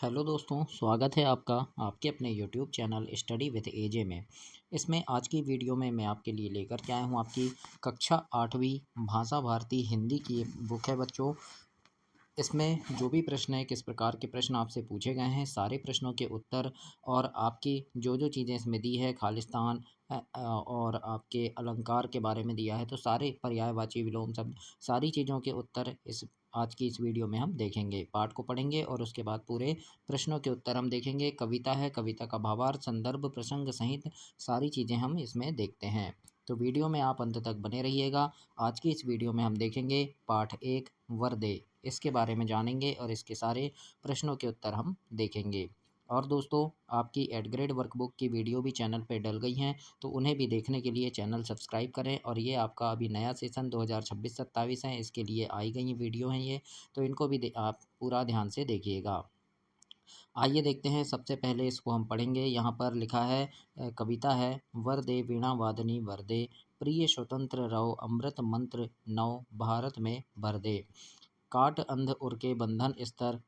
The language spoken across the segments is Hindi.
हेलो दोस्तों, स्वागत है आपका आपके अपने यूट्यूब चैनल स्टडी विद एजे में। इसमें आज की वीडियो में मैं आपके लिए लेकर के आया हूँ आपकी कक्षा 8वीं भाषा भारती हिंदी की एक बुक है बच्चों। इसमें जो भी प्रश्न है, किस प्रकार के प्रश्न आपसे पूछे गए हैं, सारे प्रश्नों के उत्तर और आपकी जो चीज़ें इसमें दी है, खालिस्तान और आपके अलंकार के बारे में दिया है, तो सारे पर्यायवाची विलोम शब्द, सारी चीज़ों के उत्तर इस आज की इस वीडियो में हम देखेंगे। पाठ को पढ़ेंगे और उसके बाद पूरे प्रश्नों के उत्तर हम देखेंगे। कविता है, कविता का भावार्थ, संदर्भ, प्रसंग सहित सारी चीज़ें हम इसमें देखते हैं। तो वीडियो में आप अंत तक बने रहिएगा। आज की इस वीडियो में हम देखेंगे पाठ 1 वर्दे, इसके बारे में जानेंगे और इसके सारे प्रश्नों के उत्तर हम देखेंगे। और दोस्तों, आपकी एट ग्रेड वर्कबुक की वीडियो भी चैनल पे डल गई हैं, तो उन्हें भी देखने के लिए चैनल सब्सक्राइब करें। और ये आपका अभी नया सेशन 2026-27 है, इसके लिए आई गई वीडियो हैं ये, तो इनको भी आप पूरा ध्यान से देखिएगा। आइए देखते हैं। सबसे पहले इसको हम पढ़ेंगे। यहाँ पर लिखा है, कविता है, वरदे वीणा वादनी वरदे, प्रिय स्वतंत्र रहो अमृत मंत्र नव भारत में भर दे। काट अंध उर के बंधन स्तर,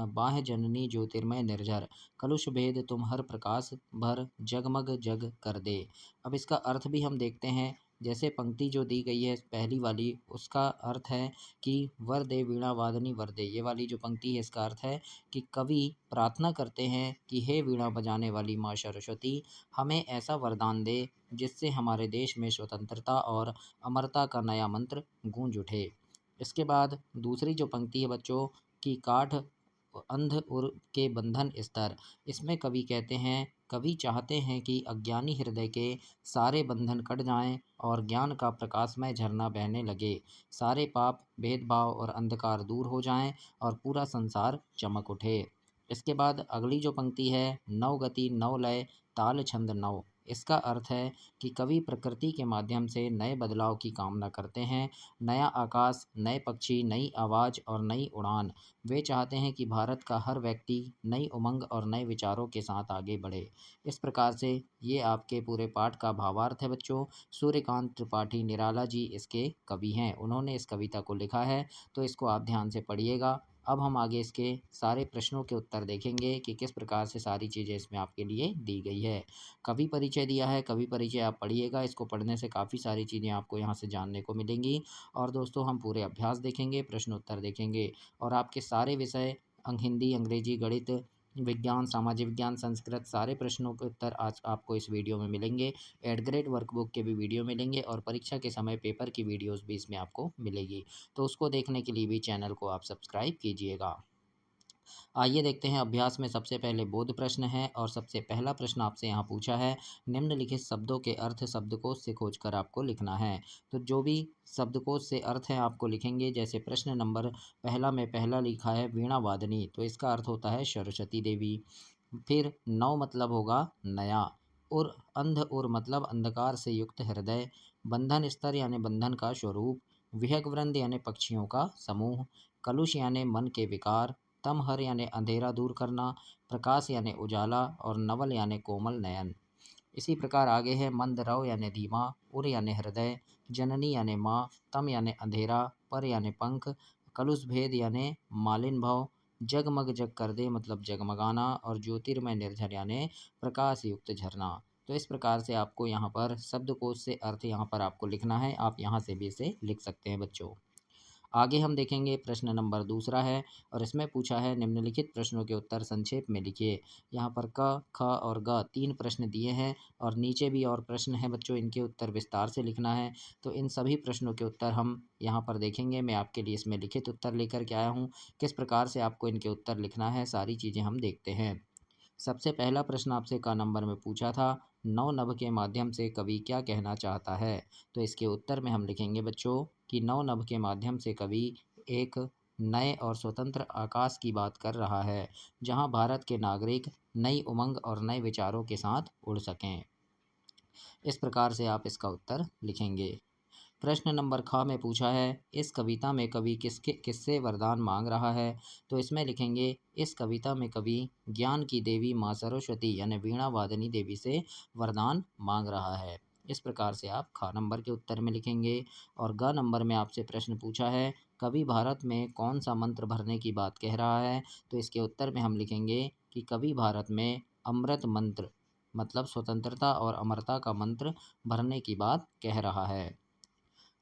बाह्य जननी ज्योतिर्मय निर्झर, कलुष भेद तुम हर प्रकाश भर, जगमग जग कर दे। अब इसका अर्थ भी हम देखते हैं। जैसे पंक्ति जो दी गई है पहली वाली, उसका अर्थ है कि वर दे वीणा वादनी वर दे। ये वाली जो पंक्ति है इसका अर्थ है कि कवि प्रार्थना करते हैं कि हे वीणा बजाने वाली माँ सरस्वती, हमें ऐसा वरदान दे जिससे हमारे देश में स्वतंत्रता और अमरता का नया मंत्र गूंज उठे। इसके बाद दूसरी जो पंक्ति है बच्चों की, काठ अंध उर के बंधन स्तर, इसमें कवि कहते हैं, कवि चाहते हैं कि अज्ञानी हृदय के सारे बंधन कट जाएं और ज्ञान का प्रकाशमय झरना बहने लगे, सारे पाप भेदभाव और अंधकार दूर हो जाएं और पूरा संसार चमक उठे। इसके बाद अगली जो पंक्ति है, नव गति नव लय ताल छंद नव, इसका अर्थ है कि कवि प्रकृति के माध्यम से नए बदलाव की कामना करते हैं, नया आकाश, नए पक्षी, नई आवाज़ और नई उड़ान। वे चाहते हैं कि भारत का हर व्यक्ति नई उमंग और नए विचारों के साथ आगे बढ़े। इस प्रकार से ये आपके पूरे पाठ का भावार्थ है बच्चों। सूर्यकांत त्रिपाठी निराला जी इसके कवि हैं, उन्होंने इस कविता को लिखा है, तो इसको आप ध्यान से पढ़िएगा। अब हम आगे इसके सारे प्रश्नों के उत्तर देखेंगे कि किस प्रकार से सारी चीज़ें इसमें आपके लिए दी गई है। कवि परिचय दिया है, कवि परिचय आप पढ़िएगा। इसको पढ़ने से काफ़ी सारी चीज़ें आपको यहाँ से जानने को मिलेंगी। और दोस्तों, हम पूरे अभ्यास देखेंगे, प्रश्न उत्तर देखेंगे और आपके सारे विषय हिंदी, अंग्रेजी, गणित, विज्ञान, सामाजिक विज्ञान, संस्कृत, सारे प्रश्नों के उत्तर आज आपको इस वीडियो में मिलेंगे। एट ग्रेड वर्कबुक के भी वीडियो मिलेंगे और परीक्षा के समय पेपर की वीडियोस भी इसमें आपको मिलेगी। तो उसको देखने के लिए भी चैनल को आप सब्सक्राइब कीजिएगा। आइए देखते हैं। अभ्यास में सबसे पहले बोध प्रश्न है और सबसे पहला प्रश्न आपसे यहाँ पूछा है, निम्नलिखित शब्दों के अर्थ शब्दकोश से खोजकर आपको लिखना है। तो जो भी शब्दकोश से अर्थ है आपको लिखेंगे। जैसे प्रश्न नंबर पहला में पहला लिखा है वीणा वादनी, तो इसका अर्थ होता है सरस्वती देवी। फिर नव मतलब होगा नया, और अंध और मतलब अंधकार से युक्त हृदय, बंधन स्तर यानी बंधन का स्वरूप, विहग वृंद यानी पक्षियों का समूह, कलुष यानी मन के विकार, तमहर यानी अंधेरा दूर करना, प्रकाश यानी उजाला और नवल यानी कोमल नयन। इसी प्रकार आगे है, मंद रव यानी धीमा, उर यानी हृदय, जननी यानी माँ, तम यानी अंधेरा, पर यानी पंख, कलुष भेद यानी मालिन भाव, जगमग जग कर दे मतलब जगमगाना, और ज्योतिर्मय निर्झर यानी प्रकाश युक्त झरना। तो इस प्रकार से आपको यहाँ पर शब्दकोश से अर्थ यहाँ पर आपको लिखना है। आप यहाँ से भी इसे लिख सकते हैं बच्चों। आगे हम देखेंगे। प्रश्न नंबर दूसरा है और इसमें पूछा है, निम्नलिखित प्रश्नों के उत्तर संक्षेप में लिखिए। यहाँ पर क, ख और ग तीन प्रश्न दिए हैं और नीचे भी और प्रश्न हैं बच्चों, इनके उत्तर विस्तार से लिखना है। तो इन सभी प्रश्नों के उत्तर हम यहाँ पर देखेंगे। मैं आपके लिए इसमें लिखित उत्तर लेकर के आया हूँ। किस प्रकार से आपको इनके उत्तर लिखना है, सारी चीज़ें हम देखते हैं। सबसे पहला प्रश्न आपसे क नंबर में पूछा था, नौ नभ के माध्यम से कवि क्या कहना चाहता है। तो इसके उत्तर में हम लिखेंगे बच्चों कि नौ नभ के माध्यम से कवि एक नए और स्वतंत्र आकाश की बात कर रहा है, जहां भारत के नागरिक नई उमंग और नए विचारों के साथ उड़ सकें। इस प्रकार से आप इसका उत्तर लिखेंगे। प्रश्न नंबर ख में पूछा है, इस कविता में कवि किससे वरदान मांग रहा है। तो इसमें लिखेंगे, इस कविता में कवि ज्ञान की देवी माँ सरस्वती यानी वीणा वादनी देवी से वरदान मांग रहा है। इस प्रकार से आप ख नंबर के उत्तर में लिखेंगे। और ग नंबर में आपसे प्रश्न पूछा है, कवि भारत में कौन सा मंत्र भरने की बात कह रहा है? तो इसके उत्तर में हम लिखेंगे कि कवि भारत में अमृत मंत्र मतलब स्वतंत्रता और अमरता का मंत्र भरने की बात कह रहा है।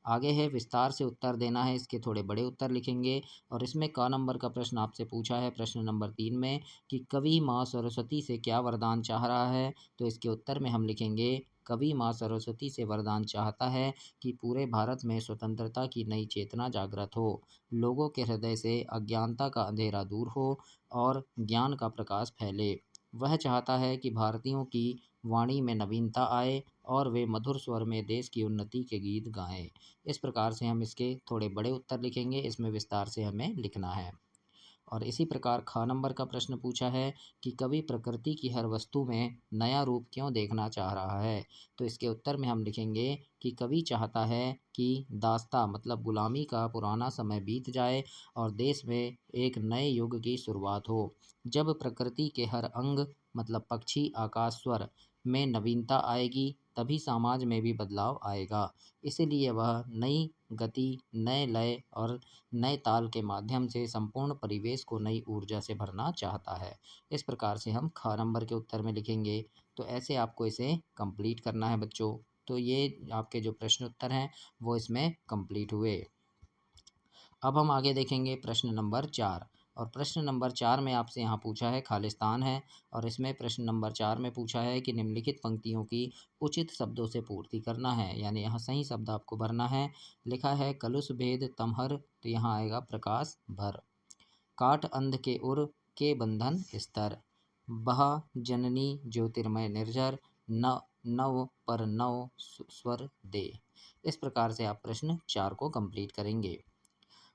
आगे है विस्तार से उत्तर देना है, इसके थोड़े बड़े उत्तर लिखेंगे। और इसमें क नंबर का प्रश्न आपसे पूछा है प्रश्न नंबर 3 में कि कवि माँ सरस्वती से क्या वरदान चाह रहा है? तो इसके उत्तर में हम लिखेंगे कवि माँ सरस्वती से वरदान चाहता है कि पूरे भारत में स्वतंत्रता की नई चेतना जागृत हो, लोगों के हृदय से अज्ञानता का अंधेरा दूर हो और ज्ञान का प्रकाश फैले। वह चाहता है कि भारतीयों की वाणी में नवीनता आए और वे मधुर स्वर में देश की उन्नति के गीत गाएं। इस प्रकार से हम इसके थोड़े बड़े उत्तर लिखेंगे, इसमें विस्तार से हमें लिखना है। और इसी प्रकार ख नंबर का प्रश्न पूछा है कि कवि प्रकृति की हर वस्तु में नया रूप क्यों देखना चाह रहा है? तो इसके उत्तर में हम लिखेंगे कि कवि चाहता है कि दास्ता मतलब गुलामी का पुराना समय बीत जाए और देश में एक नए युग की शुरुआत हो। जब प्रकृति के हर अंग मतलब पक्षी, आकाश, स्वर में नवीनता आएगी, तभी समाज में भी बदलाव आएगा। इसीलिए वह नई गति, नए लय और नए ताल के माध्यम से संपूर्ण परिवेश को नई ऊर्जा से भरना चाहता है। इस प्रकार से हम ख नंबर के उत्तर में लिखेंगे। तो ऐसे आपको इसे कंप्लीट करना है बच्चों। तो ये आपके जो प्रश्न उत्तर हैं वो इसमें कंप्लीट हुए। अब हम आगे देखेंगे प्रश्न नंबर 4। और प्रश्न नंबर 4 में आपसे यहाँ पूछा है खालिस्तान है। और इसमें प्रश्न नंबर 4 में पूछा है कि निम्नलिखित पंक्तियों की उचित शब्दों से पूर्ति करना है, यानी यहाँ सही शब्द आपको भरना है। लिखा है कलुष भेद तमहर, तो यहाँ आएगा प्रकाश भर। काट अंध के उर के बंधन स्तर, बहा जननी ज्योतिर्मय निर्झर, न नव पर नव स्वर दे। इस प्रकार से आप प्रश्न 4 को कंप्लीट करेंगे।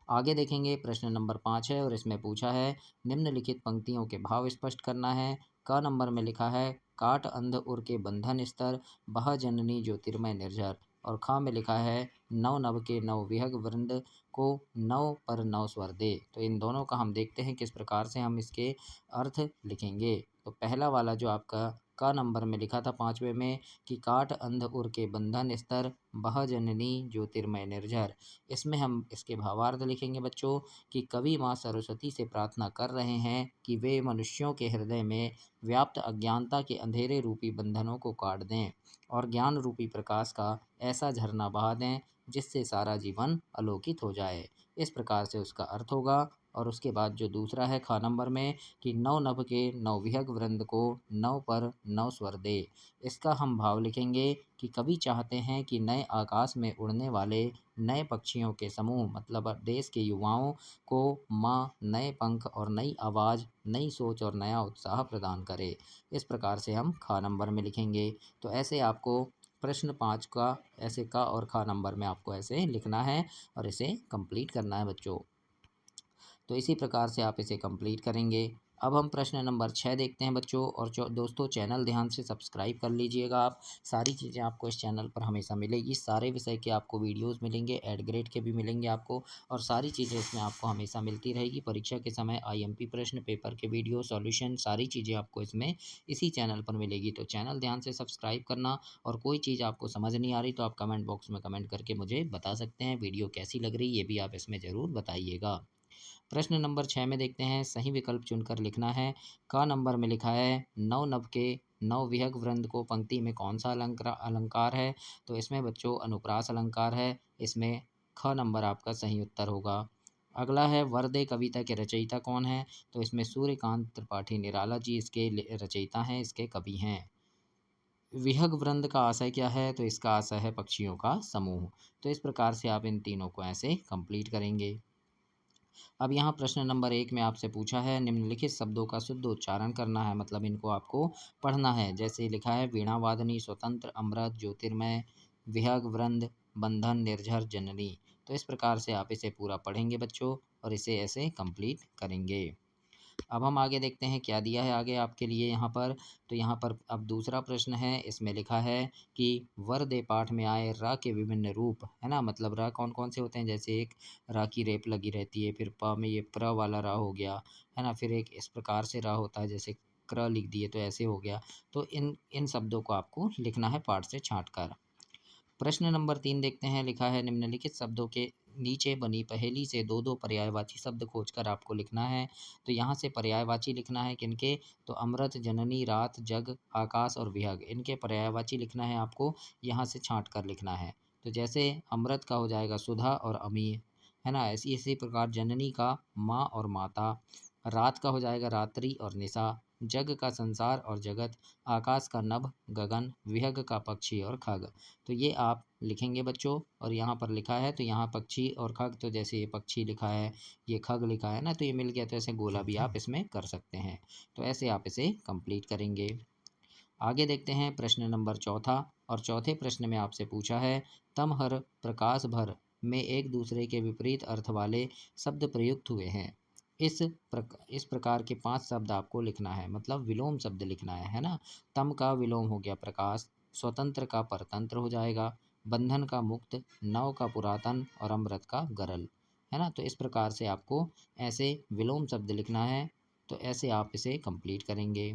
आगे देखेंगे प्रश्न नंबर 5 है और इसमें पूछा है निम्नलिखित पंक्तियों के भाव स्पष्ट करना है। क नंबर में लिखा है काट अंध उर के बंधन स्तर, बह जननी ज्योतिर्मय निर्झर। और ख में लिखा है नव नभ के नव विहग वृंद को नव पर नव स्वर दे। तो इन दोनों का हम देखते हैं किस प्रकार से हम इसके अर्थ लिखेंगे। तो पहला वाला जो आपका क नंबर में लिखा था 5वें में कि काट अंध उर के बंधन स्तर, बह जननी ज्योतिर्मय निर्झर, इसमें हम इसके भावार्थ लिखेंगे बच्चों कि कवि माँ सरस्वती से प्रार्थना कर रहे हैं कि वे मनुष्यों के हृदय में व्याप्त अज्ञानता के अंधेरे रूपी बंधनों को काट दें और ज्ञान रूपी प्रकाश का ऐसा झरना बहा दें जिससे सारा जीवन अलौकित हो जाए। इस प्रकार से उसका अर्थ होगा। और उसके बाद जो दूसरा है ख नंबर में कि नव नभ के नव विहग वृंद को नव पर नव स्वर दे, इसका हम भाव लिखेंगे कि कवि चाहते हैं कि नए आकाश में उड़ने वाले नए पक्षियों के समूह मतलब देश के युवाओं को माँ नए पंख और नई आवाज़, नई सोच और नया उत्साह प्रदान करे। इस प्रकार से हम ख नंबर में लिखेंगे। तो ऐसे आपको प्रश्न 5 का ऐसे का और ख नंबर में आपको ऐसे लिखना है और इसे कंप्लीट करना है बच्चों। तो इसी प्रकार से आप इसे कंप्लीट करेंगे। अब हम प्रश्न नंबर 6 देखते हैं बच्चों। और दोस्तों चैनल ध्यान से सब्सक्राइब कर लीजिएगा आप। सारी चीज़ें आपको इस चैनल पर हमेशा मिलेगी, सारे विषय के आपको वीडियोस मिलेंगे, एड ग्रेड के भी मिलेंगे आपको। और सारी चीज़ें इसमें आपको हमेशा मिलती रहेगी। परीक्षा के समय आईएमपी प्रश्न, पेपर के वीडियो, सॉल्यूशन, सारी चीज़ें आपको इसमें इसी चैनल पर मिलेगी। तो चैनल ध्यान से सब्सक्राइब करना। और कोई चीज़ आपको समझ नहीं आ रही तो आप कमेंट बॉक्स में कमेंट करके मुझे बता सकते हैं। वीडियो कैसी लग रही ये भी आप इसमें ज़रूर बताइएगा। प्रश्न नंबर 6 में देखते हैं, सही विकल्प चुनकर लिखना है। क नंबर में लिखा है नव नभ के नव विहग वृंद को पंक्ति में कौन सा अलंकार है? तो इसमें बच्चों अनुप्रास अलंकार है। इसमें ख नंबर आपका सही उत्तर होगा। अगला है वरदे कविता के रचयिता कौन है? तो इसमें सूर्यकांत त्रिपाठी निराला जी इसके रचयिता हैं, इसके कवि हैं। विहग वृंद का आशय क्या है? तो इसका आशय है पक्षियों का समूह। तो इस प्रकार से आप इन तीनों को ऐसे कंप्लीट करेंगे। अब यहाँ प्रश्न नंबर 1 में आपसे पूछा है निम्नलिखित शब्दों का शुद्ध उच्चारण करना है, मतलब इनको आपको पढ़ना है। जैसे लिखा है वीणा वादनी, स्वतंत्र, अमृत, ज्योतिर्मय, विहग वृंद, बंधन, निर्झर, जननी। तो इस प्रकार से आप इसे पूरा पढ़ेंगे बच्चों और इसे ऐसे कंप्लीट करेंगे। अब हम आगे देखते हैं क्या दिया है आगे आपके लिए यहाँ पर। तो यहाँ पर अब दूसरा प्रश्न है, इसमें लिखा है कि वर दे पाठ में आए रा के विभिन्न रूप, है ना, मतलब रा कौन कौन से होते हैं। जैसे एक रा की रेप लगी रहती है, फिर प में ये प्र वाला रा हो गया, है ना, फिर एक इस प्रकार से रा होता है, जैसे क्र लिख दिए तो ऐसे हो गया। तो इन इन शब्दों को आपको लिखना है पाठ से छाँट कर। प्रश्न नंबर 3 देखते हैं, लिखा है निम्नलिखित शब्दों के नीचे बनी पहेली से दो दो पर्यायवाची शब्द खोजकर आपको लिखना है। तो यहाँ से पर्यायवाची लिखना है किनके, तो अमृत, जननी, रात, जग, आकाश और विहग, इनके पर्यायवाची लिखना है आपको, यहाँ से छांट कर लिखना है। तो जैसे अमृत का हो जाएगा सुधा और अमी, है ना, ऐसी इसी प्रकार जननी का माँ और माता, रात का हो जाएगा रात्रि और निशा, जग का संसार और जगत, आकाश का नभ, गगन, विहग का पक्षी और खग। तो ये आप लिखेंगे बच्चों। और यहाँ पर लिखा है तो यहाँ पक्षी और खग, तो जैसे ये पक्षी लिखा है, ये खग लिखा है ना, तो ये मिल गया, तो ऐसे गोला भी आप इसमें कर सकते हैं। तो ऐसे आप इसे कंप्लीट करेंगे। आगे देखते हैं प्रश्न नंबर चौथा। और चौथे प्रश्न में आपसे पूछा है, तम हर प्रकाश भर में एक दूसरे के विपरीत अर्थ वाले शब्द प्रयुक्त हुए हैं। इस प्रकार के 5 शब्द आपको लिखना है, मतलब विलोम शब्द लिखना है ना। तम का विलोम हो गया प्रकाश, स्वतंत्र का परतंत्र हो जाएगा, बंधन का मुक्त, नव का पुरातन और अमृत का गरल, है ना। तो इस प्रकार से आपको ऐसे विलोम शब्द लिखना है। तो ऐसे आप इसे कंप्लीट करेंगे।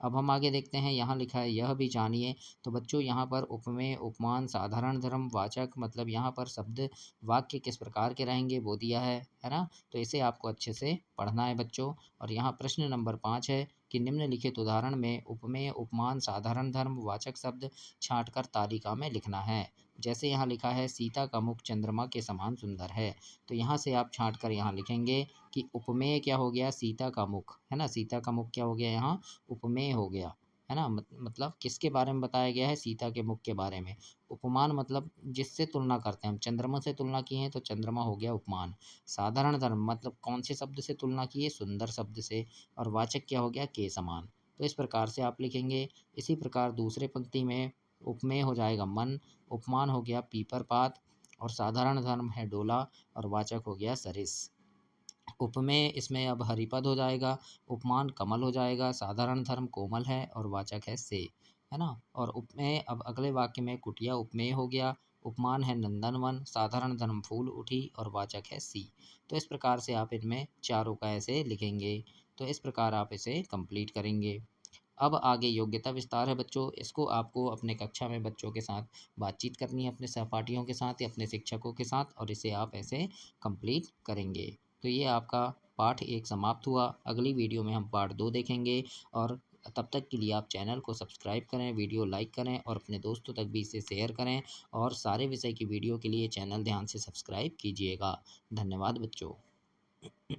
अब हम आगे देखते हैं, यहाँ लिखा है यह भी जानिए। तो बच्चों यहाँ पर उपमेय, उपमान, साधारण धर्म, वाचक, मतलब यहाँ पर शब्द वाक्य किस प्रकार के रहेंगे वो दिया है ना। तो इसे आपको अच्छे से पढ़ना है बच्चों। और यहाँ प्रश्न नंबर 5 है कि निम्नलिखित उदाहरण में उपमेय, उपमान, साधारण धर्म, वाचक शब्द छांटकर तालिका में लिखना है। जैसे यहाँ लिखा है सीता का मुख चंद्रमा के समान सुंदर है। तो यहाँ से आप छांट कर यहाँ लिखेंगे कि उपमेय क्या हो गया, सीता का मुख, है ना, सीता का मुख क्या हो गया यहाँ, उपमेय हो गया, है ना। मतलब किसके बारे में बताया गया है, सीता के मुख के बारे में। उपमान मतलब जिससे तुलना करते हैं हम, चंद्रमा से तुलना की है तो चंद्रमा हो गया उपमान। साधारण धर्म मतलब कौन से शब्द से तुलना की है, सुंदर शब्द से। और वाचक क्या हो गया, के समान। तो इस प्रकार से आप लिखेंगे। इसी प्रकार दूसरे पंक्ति में उपमेय हो जाएगा मन, उपमान हो गया पीपर पात, और साधारण धर्म है डोला, और वाचक हो गया सरिस। उपमेय इसमें अब हरिपद हो जाएगा, उपमान कमल हो जाएगा, साधारण धर्म कोमल है और वाचक है से, है ना। और उपमेय अब अगले वाक्य में कुटिया उपमेय हो गया, उपमान है नंदनवन, साधारण धर्म फूल उठी और वाचक है सी। तो इस प्रकार से आप इनमें चारों का ऐसे लिखेंगे। तो इस प्रकार आप इसे कंप्लीट करेंगे। अब आगे योग्यता विस्तार है बच्चों, इसको आपको अपने कक्षा में बच्चों के साथ बातचीत करनी है, अपने सहपाठियों के साथ या अपने शिक्षकों के साथ, और इसे आप ऐसे कंप्लीट करेंगे। तो ये आपका पाठ 1 समाप्त हुआ। अगली वीडियो में हम पार्ट 2 देखेंगे। और तब तक के लिए आप चैनल को सब्सक्राइब करें, वीडियो लाइक करें और अपने दोस्तों तक भी इसे शेयर करें। और सारे विषय की वीडियो के लिए चैनल ध्यान से सब्सक्राइब कीजिएगा। धन्यवाद बच्चों।